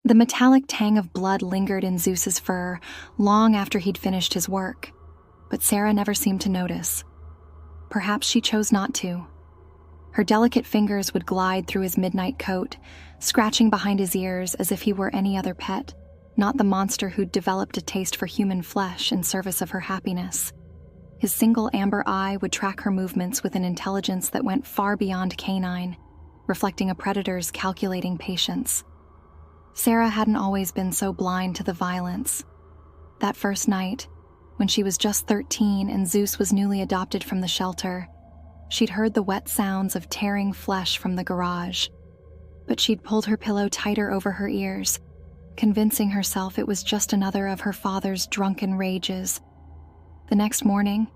The metallic tang of blood lingered in Zeus's fur long after he'd finished his work, but Sarah never seemed to notice. Perhaps she chose not to. Her delicate fingers would glide through his midnight coat, scratching behind his ears as if he were any other pet, not the monster who'd developed a taste for human flesh in service of her happiness. His single amber eye would track her movements with an intelligence that went far beyond canine, reflecting a predator's calculating patience. Sarah hadn't always been so blind to the violence. That first night, when she was just 13 and Zeus was newly adopted from the shelter, she'd heard the wet sounds of tearing flesh from the garage. But she'd pulled her pillow tighter over her ears, convincing herself it was just another of her father's drunken rages. The next morning,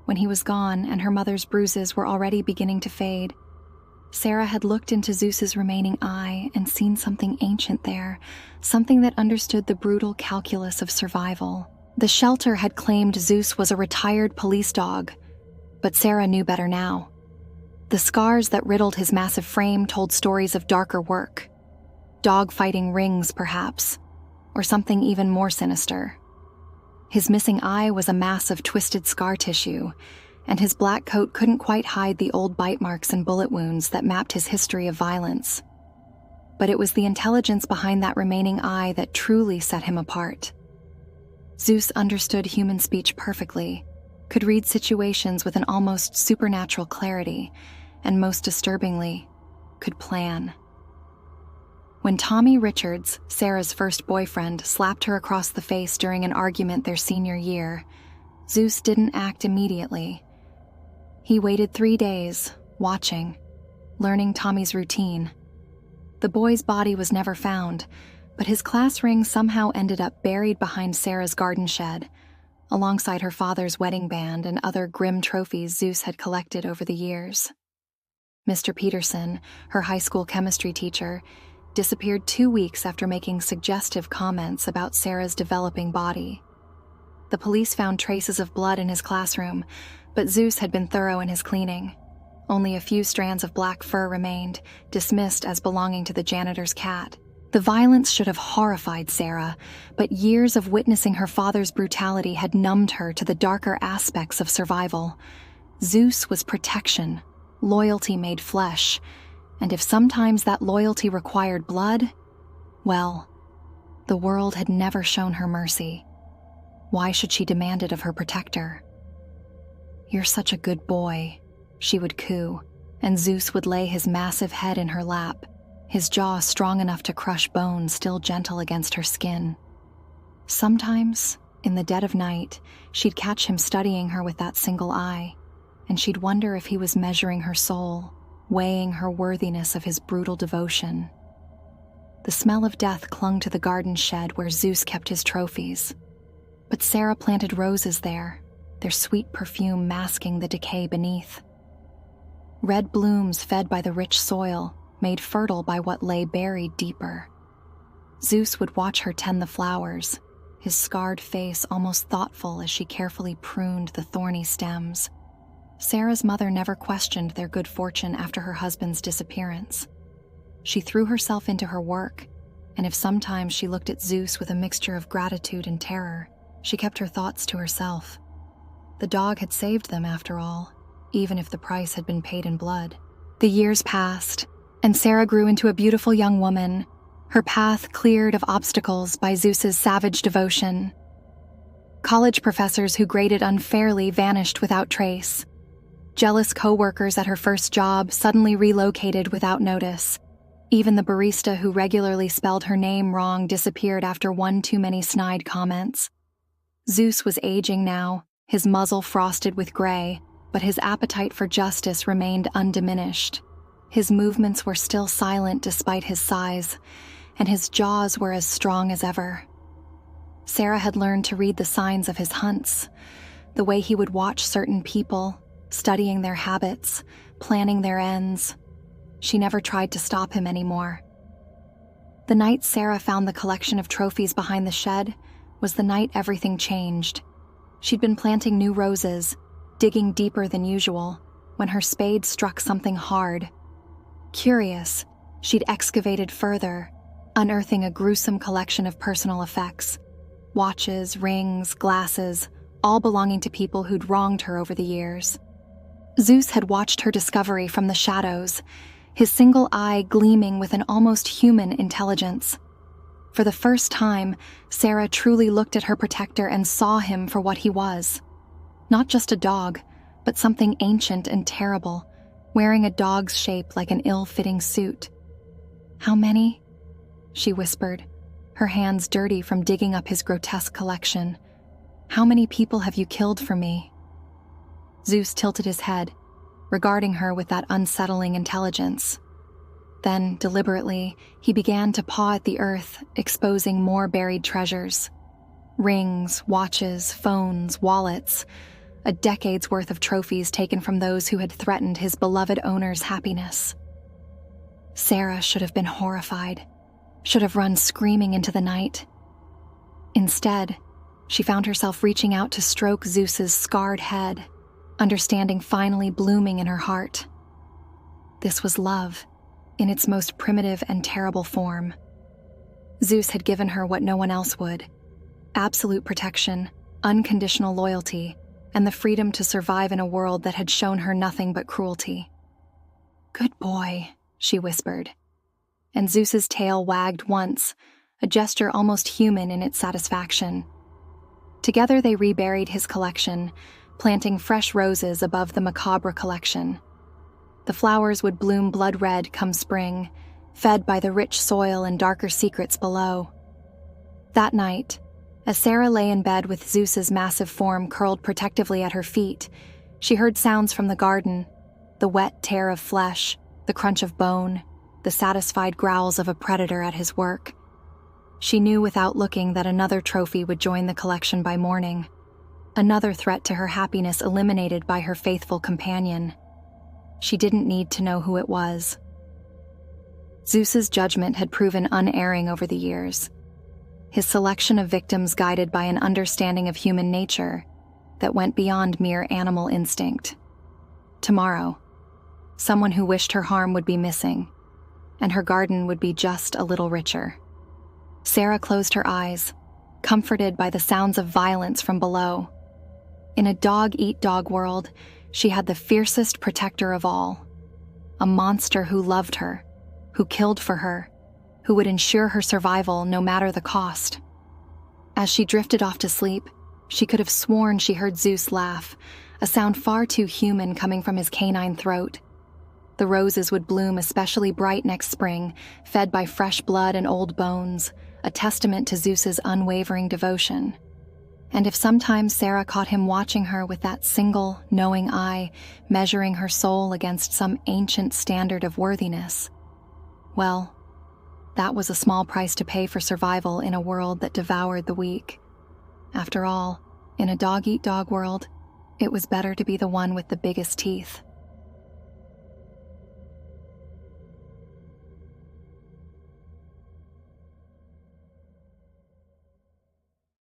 when he was gone and her mother's bruises were already beginning to fade, Sarah had looked into Zeus's remaining eye and seen something ancient there, something that understood the brutal calculus of survival. The shelter had claimed Zeus was a retired police dog, but Sarah knew better now. The scars that riddled his massive frame told stories of darker work. Dog-fighting rings, perhaps, or something even more sinister. His missing eye was a mass of twisted scar tissue, and his black coat couldn't quite hide the old bite marks and bullet wounds that mapped his history of violence. But it was the intelligence behind that remaining eye that truly set him apart. Zeus understood human speech perfectly, could read situations with an almost supernatural clarity, and most disturbingly, could plan. When Tommy Richards, Sarah's first boyfriend, slapped her across the face during an argument their senior year, Zeus didn't act immediately. He waited 3 days, watching, learning Tommy's routine. The boy's body was never found, but his class ring somehow ended up buried behind Sarah's garden shed, alongside her father's wedding band and other grim trophies Zeus had collected over the years. Mr. Peterson, her high school chemistry teacher, disappeared 2 weeks after making suggestive comments about Sarah's developing body. The police found traces of blood in his classroom, but Zeus had been thorough in his cleaning. Only a few strands of black fur remained, dismissed as belonging to the janitor's cat. The violence should have horrified Sarah, but years of witnessing her father's brutality had numbed her to the darker aspects of survival. Zeus was protection, loyalty made flesh, and if sometimes that loyalty required blood, well, the world had never shown her mercy. Why should she demand it of her protector? "You're such a good boy," she would coo, and Zeus would lay his massive head in her lap, his jaw strong enough to crush bone still gentle against her skin. Sometimes, in the dead of night, she'd catch him studying her with that single eye, and she'd wonder if he was measuring her soul, weighing her worthiness of his brutal devotion. The smell of death clung to the garden shed where Zeus kept his trophies, but Sarah planted roses there, their sweet perfume masking the decay beneath. Red blooms fed by the rich soil, made fertile by what lay buried deeper. Zeus would watch her tend the flowers, his scarred face almost thoughtful as she carefully pruned the thorny stems. Sarah's mother never questioned their good fortune after her husband's disappearance. She threw herself into her work, and if sometimes she looked at Zeus with a mixture of gratitude and terror, she kept her thoughts to herself. The dog had saved them, after all, even if the price had been paid in blood. The years passed, and Sarah grew into a beautiful young woman, her path cleared of obstacles by Zeus's savage devotion. College professors who graded unfairly vanished without trace. Jealous co-workers at her first job suddenly relocated without notice. Even the barista who regularly spelled her name wrong disappeared after one too many snide comments. Zeus was aging now, his muzzle frosted with gray, but his appetite for justice remained undiminished. His movements were still silent despite his size, and his jaws were as strong as ever. Sarah had learned to read the signs of his hunts, the way he would watch certain people, studying their habits, planning their ends. She never tried to stop him anymore. The night Sarah found the collection of trophies behind the shed was the night everything changed. She'd been planting new roses, digging deeper than usual, when her spade struck something hard. Curious, she'd excavated further, unearthing a gruesome collection of personal effects: watches, rings, glasses, all belonging to people who'd wronged her over the years. Zeus had watched her discovery from the shadows, his single eye gleaming with an almost human intelligence. For the first time, Sarah truly looked at her protector and saw him for what he was. Not just a dog, but something ancient and terrible, wearing a dog's shape like an ill-fitting suit. "How many?" she whispered, her hands dirty from digging up his grotesque collection. "How many people have you killed for me?" Zeus tilted his head, regarding her with that unsettling intelligence. Then, deliberately, he began to paw at the earth, exposing more buried treasures. Rings, watches, phones, wallets, a decade's worth of trophies taken from those who had threatened his beloved owner's happiness. Sarah should have been horrified, should have run screaming into the night. Instead, she found herself reaching out to stroke Zeus's scarred head, understanding finally blooming in her heart. This was love, in its most primitive and terrible form. Zeus had given her what no one else would: absolute protection, unconditional loyalty, and the freedom to survive in a world that had shown her nothing but cruelty. "Good boy," she whispered. And Zeus's tail wagged once, a gesture almost human in its satisfaction. Together they reburied his collection, planting fresh roses above the macabre collection. The flowers would bloom blood red come spring, fed by the rich soil and darker secrets below. That night, as Sarah lay in bed with Zeus's massive form curled protectively at her feet, she heard sounds from the garden: the wet tear of flesh, the crunch of bone, the satisfied growls of a predator at his work. She knew without looking that another trophy would join the collection by morning, another threat to her happiness eliminated by her faithful companion. She didn't need to know who it was. Zeus's judgment had proven unerring over the years, his selection of victims guided by an understanding of human nature that went beyond mere animal instinct. Tomorrow, someone who wished her harm would be missing, and her garden would be just a little richer. Sarah closed her eyes, comforted by the sounds of violence from below. In a dog-eat-dog world, she had the fiercest protector of all, a monster who loved her, who killed for her, who would ensure her survival no matter the cost. As she drifted off to sleep, she could have sworn she heard Zeus laugh, a sound far too human coming from his canine throat. The roses would bloom especially bright next spring, fed by fresh blood and old bones, a testament to Zeus's unwavering devotion. And if sometimes Sarah caught him watching her with that single, knowing eye, measuring her soul against some ancient standard of worthiness, well, that was a small price to pay for survival in a world that devoured the weak. After all, in a dog-eat-dog world, it was better to be the one with the biggest teeth.